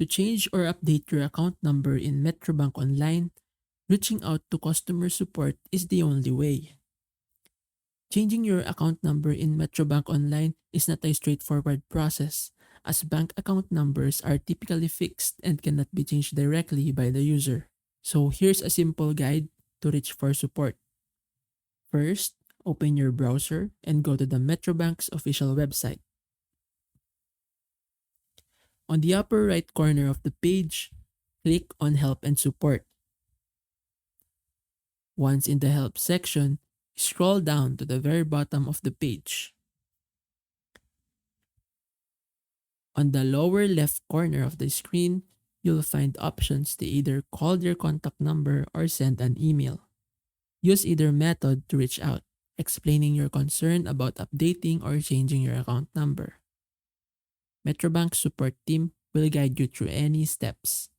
To change or update your account number in Metrobank Online, reaching out to customer support is the only way. Changing your account number in Metrobank Online is not a straightforward process, as bank account numbers are typically fixed and cannot be changed directly by the user. So here's a simple guide to reach for support. First, open your browser and go to the Metrobank's official website. On the upper right corner of the page, click on Help and Support. Once in the Help section, scroll down to the very bottom of the page. On the lower left corner of the screen, you'll find options to either call your contact number or send an email. Use either method to reach out, explaining your concern about updating or changing your account number. Metrobank's support team will guide you through any steps.